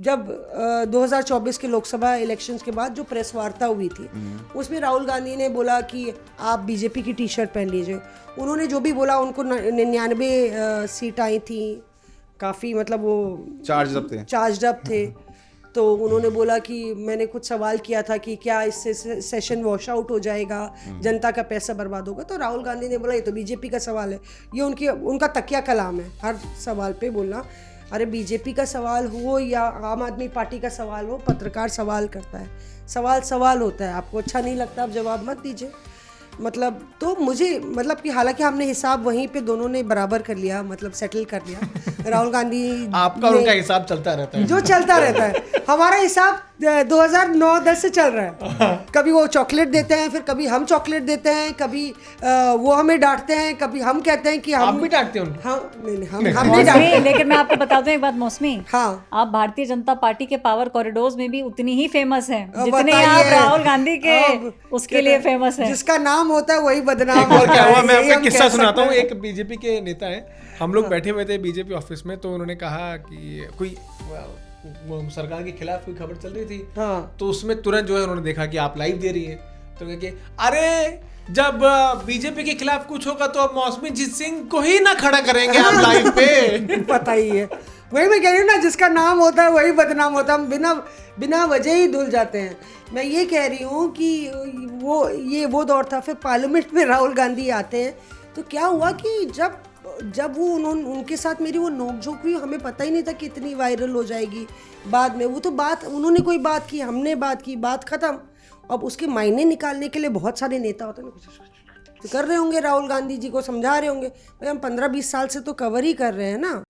जब 2024 के लोकसभा इलेक्शंस के बाद जो प्रेस वार्ता हुई थी उसमें राहुल गांधी ने बोला कि आप बीजेपी की टी शर्ट पहन लीजिए। उन्होंने जो भी बोला, उनको 99 सीट आई थी, काफ़ी मतलब वो चार्ज अप थे। तो उन्होंने बोला कि मैंने कुछ सवाल किया था कि क्या इससे सेशन वॉश आउट हो जाएगा, जनता का पैसा बर्बाद होगा। तो राहुल गांधी ने बोला ये तो बीजेपी का सवाल है, ये उनका तकिया कलाम है हर सवाल पे बोलना। अरे बीजेपी का सवाल हो या आम आदमी पार्टी का सवाल हो, पत्रकार सवाल करता है, सवाल होता है। आपको अच्छा नहीं लगता आप जवाब मत दीजिए। मतलब तो मुझे मतलब कि हालांकि हमने हिसाब वहीं पे दोनों ने बराबर कर लिया, मतलब सेटल कर लिया। राहुल गांधी आपका उनका हिसाब चलता रहता है, जो चलता रहता है। हमारा हिसाब 2009-10 से चल रहा है। कभी वो चॉकलेट देते हैं, फिर कभी हम चॉकलेट देते हैं, कभी वो हमें डांटते हैं, कभी हम कहते हैं कि आप भी डांटते हैं हाँ नहीं हम नहीं डांटते। लेकिन मैं आपको बता दूं एक बात मौसमी, हाँ, आप भारतीय जनता पार्टी के पावर कॉरिडोर्स में भी उतनी ही फेमस हैं जितने बताइए। आप राहुल गांधी के उसके लिए कहते हैं, फेमस हैं। जिसका नाम होता है वही बदनाम और होता क्या हुआ, है। मैं यही आपको हम किस्सा कह सुनाता हूँ। सकते हैं। एक बीजेपी के नेता हैं, हम लोग बैठे हुए थे बीजेपी ऑफिस में, तो उन्होंने कहा कि कोई वो सरकार के खिलाफ कोई खबर चल रही थी। हाँ। तो उसमें तुरंत जो है उन्होंने देखा कि आप लाइव दे रही हैं, तो कहा कि अरे जब बीजेपी के खिलाफ कुछ होगा तो अब मौसमी जीत सिंह को ही ना खड़ा करेंगे आप लाइव पे। पता ही है, वही मैं कह रही हूँ ना, जिसका नाम होता है वही बदनाम होता है। हम बिना वजह ही धुल जाते हैं। मैं ये कह रही हूँ कि वो दौर था। फिर पार्लियामेंट में राहुल गांधी आते हैं, तो क्या हुआ कि जब वो उनके साथ मेरी वो नोकझोंक हुई, हमें पता ही नहीं था कि इतनी वायरल हो जाएगी। बाद में वो तो बात उन्होंने कोई बात की, हमने बात की, बात खत्म। अब उसके मायने निकालने के लिए बहुत सारे नेता होते हैं, तो कर रहे होंगे, राहुल गांधी जी को समझा रहे होंगे। भाई हम 15-20 साल से तो कवर ही कर रहे हैं ना।